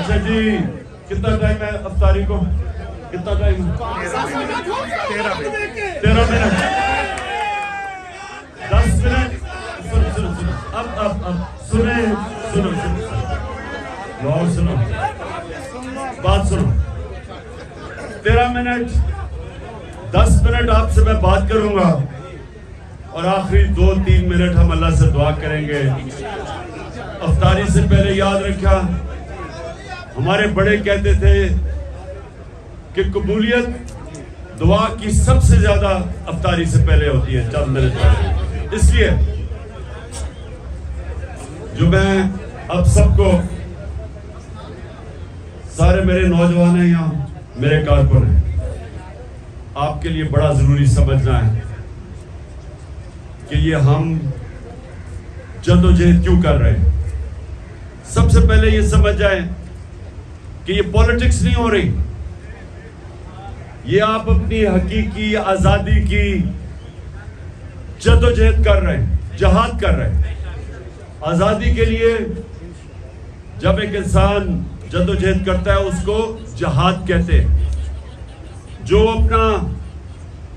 अच्छा जी, कितना टाइम है अफ्तारी को? कितना टाइम? 13 मिनट। 10 मिनट। सुनो अब सुनो और सुनो, बात सुनो। 13 मिनट 10 मिनट आपसे मैं बात करूंगा और आखिरी 2-3 मिनट हम अल्लाह से दुआ करेंगे। अफ्तारी से पहले याद रखा, हमारे बड़े कहते थे कि कबूलियत दुआ की सबसे ज्यादा अफ्तारी से पहले होती है, चंद मिनट पहले। इसलिए जो मैं अब सबको, सारे मेरे नौजवान हैं यहाँ, मेरे कारकुन हैं, आपके लिए बड़ा जरूरी समझना है कि ये हम जद्दोजहद क्यों कर रहे हैं। सबसे पहले ये समझ जाए कि ये पॉलिटिक्स नहीं हो रही, ये आप अपनी हकीकी आजादी की जद्दोजहद कर रहे हैं, जहाद कर रहे हैं। आजादी के लिए जब एक इंसान जद्दोजहद करता है उसको जहाद कहते हैं। जो अपना,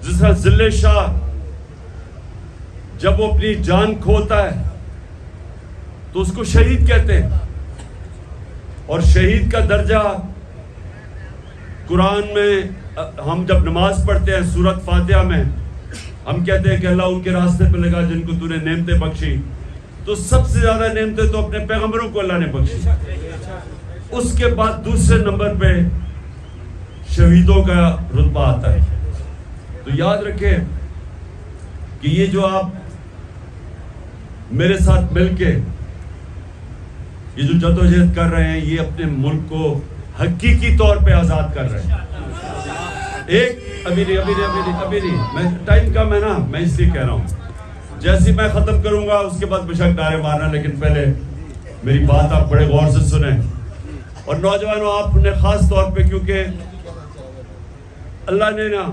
जिस तरह जिले शाह जब वो अपनी जान खोता है तो उसको शहीद कहते हैं। और शहीद का दर्जा कुरान में, हम जब नमाज पढ़ते हैं सूरत फातिहा में हम कहते हैं कि अल्लाह उनके रास्ते पे लगा जिनको तूने नेमतें बख्शी। तो सबसे ज्यादा नेमतें तो अपने पैगंबरों को अल्लाह ने बख्शी। उसके बाद दूसरे नंबर पे शहीदों का रुतबा आता है। तो याद रखें कि ये जो आप मेरे साथ मिलके ये जो जद्दोजहद कर रहे हैं, ये अपने मुल्क को हकीकी तौर पे आजाद कर रहे हैं। अभी नहीं, मैं टाइम कम है ना, मैं इसलिए कह रहा हूं। जैसे मैं खत्म करूंगा उसके बाद बेशक नारे मारना, लेकिन पहले मेरी बात आप बड़े गौर से सुने। और नौजवानों, आपने खास तौर पे, क्योंकि अल्लाह ने ना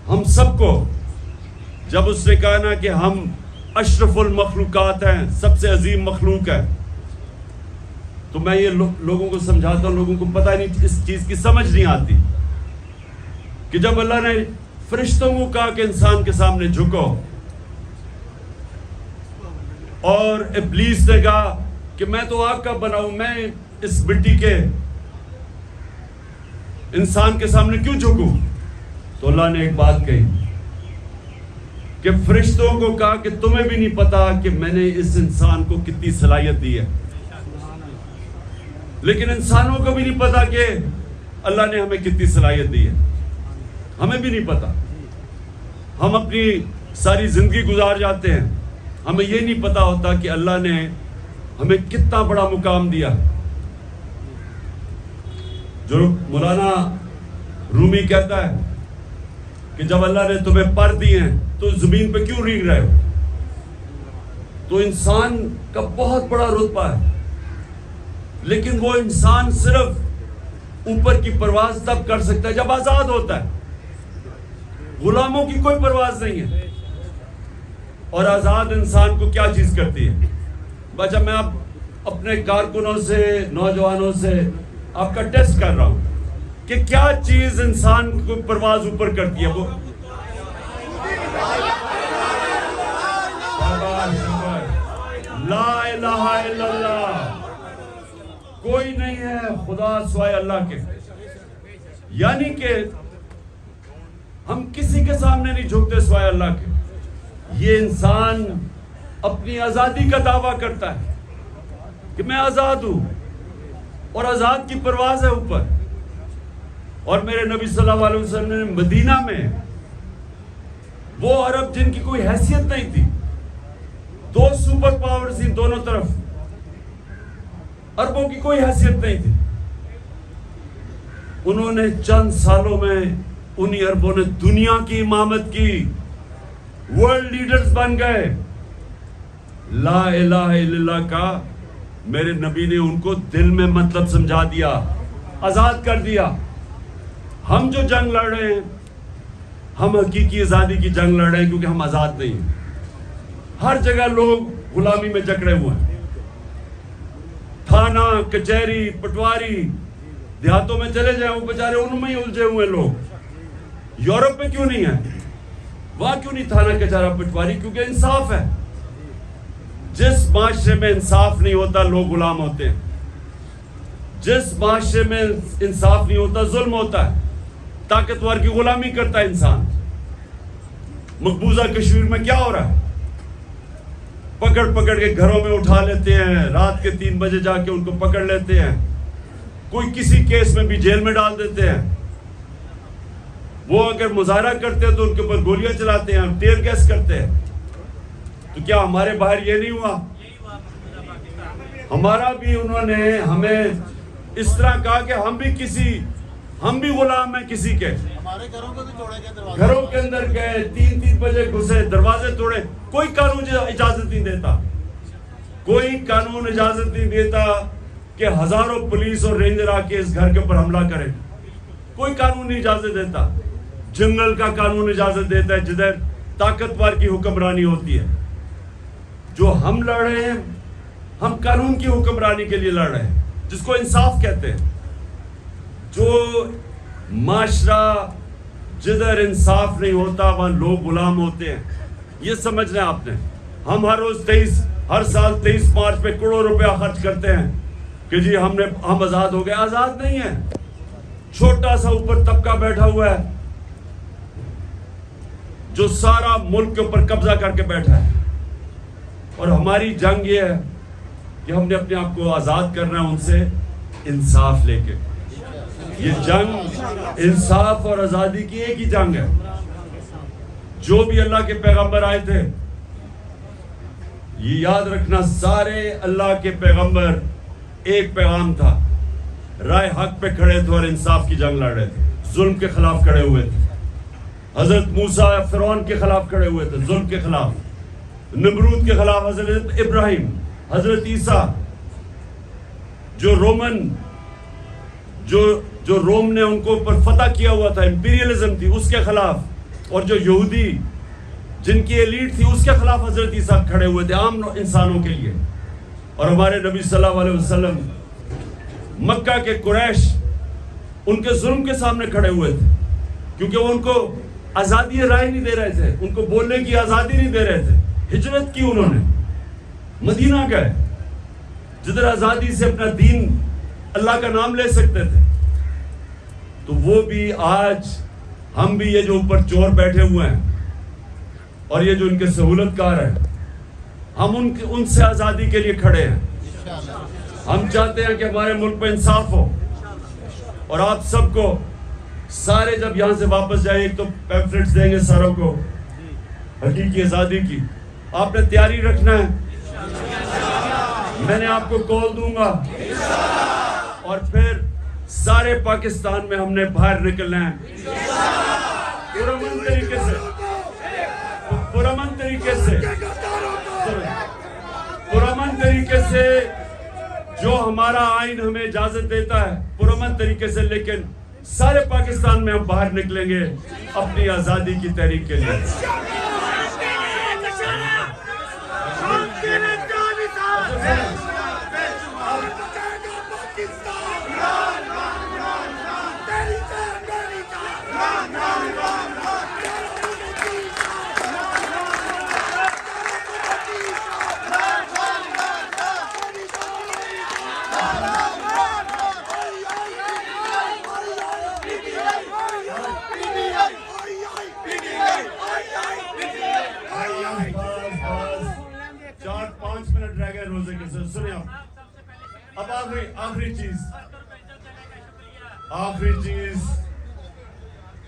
हम सबको, जब उसने कहा ना कि हम अशरफुल मखलूकात हैं, सबसे अजीम मखलूक है, तो मैं ये लोगों को समझाता हूं, लोगों को पता नहीं, इस चीज की समझ नहीं आती कि जब अल्लाह ने फरिश्तों को कहा कि इंसान के सामने झुको, और इब्लीस ने कहा कि मैं तो आग का बनाऊं, मैं इस मिट्टी के इंसान के सामने क्यों झुकूं? तो अल्लाह ने एक बात कही कि फरिश्तों को कहा कि तुम्हें भी नहीं पता कि मैंने इस इंसान को कितनी सलाहियत दी है। लेकिन इंसानों को भी नहीं पता कि अल्लाह ने हमें कितनी सलाहियत दी है, हमें भी नहीं पता। हम अपनी सारी जिंदगी गुजार जाते हैं, हमें यह नहीं पता होता कि अल्लाह ने हमें कितना बड़ा मुकाम दिया। जो मौलाना रूमी कहता है कि जब अल्लाह ने तुम्हें पर दिए हैं तो जमीन पे क्यों रींग रहे हो? तो इंसान का बहुत बड़ा रुतबा है, लेकिन वो इंसान सिर्फ ऊपर की परवाज तब कर सकता है जब आजाद होता है। गुलामों की कोई परवाज नहीं है। और आजाद इंसान को क्या चीज करती है? बच्चा, मैं आप अपने कारकुनों से, नौजवानों से आपका टेस्ट कर रहा हूं कि क्या चीज इंसान को परवाज ऊपर करती है। वो ला इलाहा इल्लल्लाह, कोई नहीं है खुदा सिवाय अल्लाह के। यानी कि हम किसी के सामने नहीं झुकते सिवाय अल्लाह के। ये इंसान अपनी आजादी का दावा करता है कि मैं आजाद हूं, और आजाद की परवाज है ऊपर। और मेरे नबी सल्लल्लाहु अलैहि वसल्लम ने मदीना में, वो अरब जिनकी कोई हैसियत नहीं थी, 2 सुपर पावर थी दोनों तरफ, अरबों की कोई हैसियत नहीं थी, उन्होंने चंद सालों में उन्हीं अरबों ने दुनिया की इमामत की, वर्ल्ड लीडर्स बन गए। ला इलाहा इल्लल्लाह का मेरे नबी ने उनको दिल में मतलब समझा दिया, आजाद कर दिया। हम जो जंग लड़ रहे हैं, हम हकीकी आजादी की जंग लड़ रहे हैं, क्योंकि हम आजाद नहीं हैं। हर जगह लोग गुलामी में जकड़े हुए हैं। थाना, कचहरी, पटवारी, देहातों में चले जाए, वो बेचारे उनमें ही उलझे हुए लोग। यूरोप में क्यों नहीं है? वहां क्यों नहीं थाना, कचहरा, पटवारी? क्योंकि इंसाफ है। जिस माशरे में इंसाफ नहीं होता, लोग गुलाम होते हैं। जिस माशरे में इंसाफ नहीं होता, जुल्म होता है, ताकतवर की गुलामी करता है इंसान। मकबूजा कश्मीर में क्या हो रहा है? पकड़ पकड़ के घरों में उठा लेते हैं, रात के 3 बजे जाके उनको पकड़ लेते हैं, कोई किसी केस में भी जेल में डाल देते हैं। वो अगर मुजाहरा करते हैं तो उनके ऊपर गोलियां चलाते हैं, टेयर गैस करते हैं। तो क्या हमारे बाहर ये नहीं हुआ? हमारा भी उन्होंने हमें इस तरह कहा कि हम भी गुलाम हैं किसी के। हमारे घरों को भी तोड़े गए, घरों के अंदर गए, 3-3 बजे घुसे, दरवाजे तोड़े। कोई कानून इजाजत नहीं देता, कोई कानून इजाजत नहीं देता कि हजारों पुलिस और रेंजर आके इस घर के ऊपर हमला करें। कोई कानून नहीं इजाजत देता। जंगल का कानून इजाजत देता है, जिधर ताकतवर की हुक्मरानी होती है। जो हम लड़ रहे हैं, हम कानून की हुक्मरानी के लिए लड़ रहे हैं, जिसको इंसाफ कहते हैं। जो माशरा जिधर इंसाफ नहीं होता, वहां लोग गुलाम होते हैं। ये समझना है आपने। हम हर साल 23 मार्च पे करोड़ों रुपया खर्च करते हैं कि जी हम आजाद हो गए। आजाद नहीं है। छोटा सा ऊपर तबका बैठा हुआ है जो सारा मुल्क के ऊपर कब्जा करके बैठा है। और हमारी जंग ये है कि हमने अपने आप को आजाद करना है उनसे, इंसाफ लेके। ये जंग इंसाफ और आजादी की एक ही जंग है। जो भी अल्लाह के पैगंबर आए थे, ये याद रखना, सारे अल्लाह के पैगंबर एक पैगाम था, राय हक पे खड़े थे और इंसाफ की जंग लड़ रहे थे, जुल्म के खिलाफ खड़े हुए थे। हजरत मूसा फिरौन के खिलाफ खड़े हुए थे, जुल्म के खिलाफ। नमरूद के खिलाफ हजरत इब्राहिम, हजरत ईसा। जो रोम ने उनको ऊपर फतह किया हुआ था, इंपीरियलिज्म थी, उसके खिलाफ। और जो यहूदी जिनकी एलीट थी, उसके खिलाफ हजरत ईसा खड़े हुए थे, आम इंसानों के लिए। और हमारे नबी सल्लल्लाहु अलैहि वसल्लम, मक्का के कुरैश उनके जुल्म के सामने खड़े हुए थे, क्योंकि वो उनको आजादी राय नहीं दे रहे थे, उनको बोलने की आजादी नहीं दे रहे थे। हिजरत की उन्होंने, मदीना गए, जिधर आजादी से अपना दीन, अल्लाह का नाम ले सकते थे। तो वो भी आज, हम भी, ये जो ऊपर चोर बैठे हुए हैं और ये जो इनके सहूलतकार हैं, हम उनसे आजादी के लिए खड़े हैं। हम चाहते हैं कि हमारे मुल्क में इंसाफ हो। और आप सबको सारे जब यहां से वापस जाए, एक तो पैम्फलेट्स देंगे सारों को हकीकी आजादी की। आपने तैयारी रखना है, मैंने आपको कॉल दूंगा और फिर सारे पाकिस्तान में हमने बाहर निकलना है पुरअमन तरीके से, जो हमारा आइन हमें इजाजत देता है, पुरअमन तरीके से। लेकिन सारे पाकिस्तान में हम बाहर निकलेंगे अपनी आजादी की तहरीक के लिए। रोजे के साथ सुनिए अब आखिरी चीज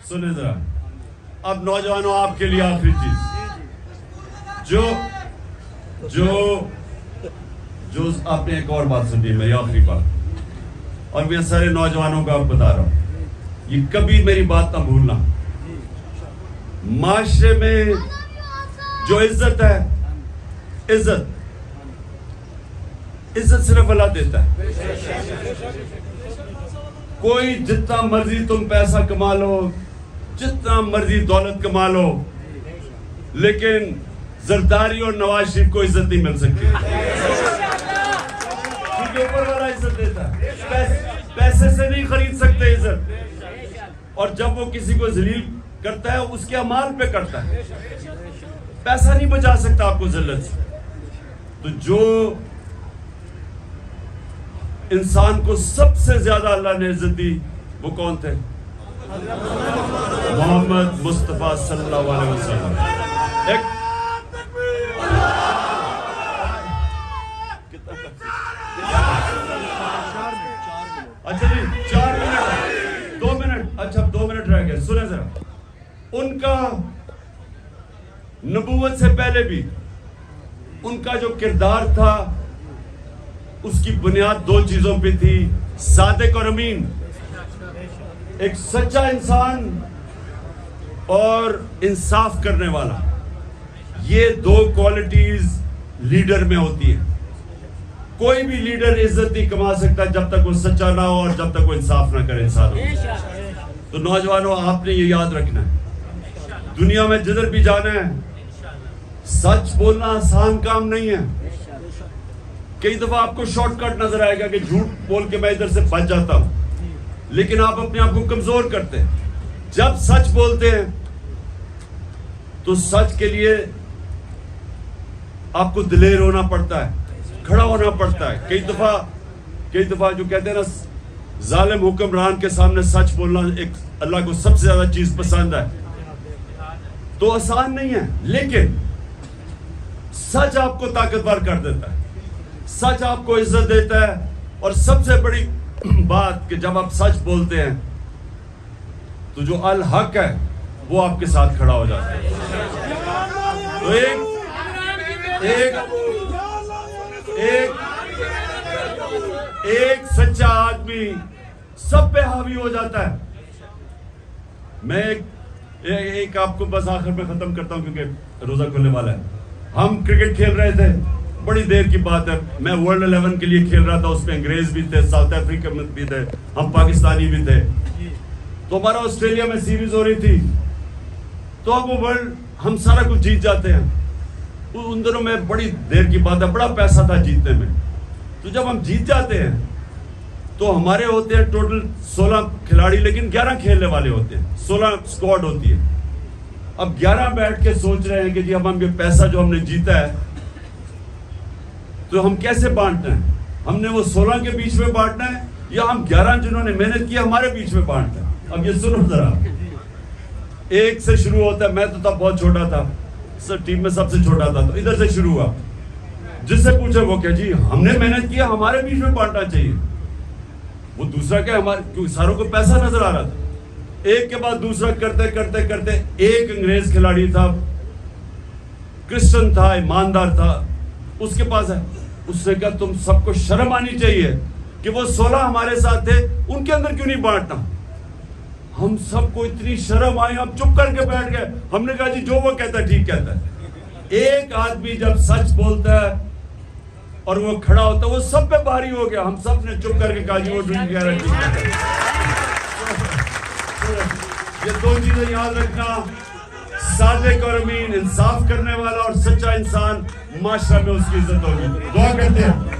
सुने जरा। अब नौजवानों, आपके लिए आखिरी चीज, जो आपने एक और बात सुनी, मेरी आखिरी बात, और मैं सारे नौजवानों को आप बता रहा हूं, ये कभी मेरी बात ना भूलना। माशरे में जो इज्जत है, इज्जत सिर्फ अल्लाह देता है। कोई जितना मर्जी तुम पैसा कमा लो, जितना मर्जी दौलत कमा लो, लेकिन जरदारी और नवाज शरीफ को इज्जत नहीं मिल सकती, आपके ऊपर वाला इज्जत देता है। पैसे से नहीं खरीद सकते इज्जत। और जब वो किसी को जलील करता है उसके अमाल पे करता है, पैसा नहीं बचा सकता आपको जिल्लत से। तो जो इंसान को सबसे ज्यादा अल्लाह ने इज्जत दी वो कौन थे? मोहम्मद मुस्तफा सल्लल्लाहु अलैहि वसल्लम। अच्छा जी 4 मिनट 2 मिनट, अच्छा 2 मिनट रह गए। सुने जरा, उनका नबूवत से पहले भी उनका जो किरदार था उसकी बुनियाद 2 चीजों पे थी, सादिक और अमीन। एक सच्चा इंसान और इंसाफ करने वाला, ये 2 क्वालिटीज लीडर में होती है। कोई भी लीडर इज्जत नहीं कमा सकता जब तक वो सच्चा ना हो और जब तक वो इंसाफ ना करे इंसानों। तो नौजवानों, आपने ये याद रखना है, दुनिया में जिधर भी जाना है सच बोलना आसान काम नहीं है। कई दफा आपको शॉर्टकट नजर आएगा कि झूठ बोल के मैं इधर से बच जाता हूं, लेकिन आप अपने आप को कमजोर करते हैं। जब सच बोलते हैं तो सच के लिए आपको दिलेर होना पड़ता है, खड़ा होना पड़ता है। कई दफा जो कहते हैं ना, जालिम हुक्मरान के सामने सच बोलना एक अल्लाह को सबसे ज्यादा चीज पसंद है। तो आसान नहीं है, लेकिन सच आपको ताकतवर कर देता है, सच आपको इज्जत देता है। और सबसे बड़ी बात कि जब आप सच बोलते हैं तो जो अल हक है वो आपके साथ खड़ा हो जाता है। तो एक सच्चा आदमी सब पे हावी हो जाता है। मैं एक आपको बस आखिर में खत्म करता हूं क्योंकि रोजा खुलने वाला है। हम क्रिकेट खेल रहे थे, बड़ी देर की बात है, मैं वर्ल्ड 11 के लिए खेल रहा था, उसमें अंग्रेज भी थे, साउथ अफ्रीका में भी थे, हम पाकिस्तानी भी थे। तो हमारा ऑस्ट्रेलिया में सीरीज हो रही थी, तो अब वो वर्ल्ड हम सारा कुछ जीत जाते हैं। उन दिनों में बड़ी देर की बात है, बड़ा पैसा था जीतने में। तो जब हम जीत जाते हैं तो हमारे होते हैं टोटल 16 खिलाड़ी, लेकिन 11 खेलने वाले होते हैं, 16 स्क्वाड होती है। अब 11 बैठ के सोच रहे हैं कि जी अब हम ये पैसा जो हमने जीता है तो हम कैसे बांटना है? हमने वो 16 के बीच में बांटना है या हम 11 जिन्होंने मेहनत की हमारे बीच में बांटना है? अब ये सुनो जरा, 1 से शुरू होता है। मैं तो तब बहुत छोटा था, सर टीम में सबसे छोटा था, तो इधर से शुरू हुआ। जिससे पूछे वो क्या जी हमने मेहनत किया, हमारे बीच में बांटना चाहिए। वो दूसरा क्या, हमारे क्योंकि सारों को पैसा नजर आ रहा था। एक के बाद दूसरा करते करते करते एक अंग्रेज खिलाड़ी था, क्रिश्चियन था, ईमानदार था, उसके पास है। उसने कहा तुम सबको शर्म आनी चाहिए कि वो 16 हमारे साथ थे, उनके अंदर क्यों नहीं बांटना? हम सबको इतनी शर्म आई, हम चुप करके बैठ गए। हमने कहा जी जो वो कहता है ठीक कहता है। एक आदमी जब सच बोलता है और वो खड़ा होता है, वो सब पे भारी हो गया। हम सब ने चुप करके कहा जी वो ठीक कह रहा है। ये 2 चीजें याद रखना, सादिक और अमीन, इंसाफ करने वाला और सच्चा इंसान, माशरा में उसकी इज्जत होगी। दुआ करते हैं।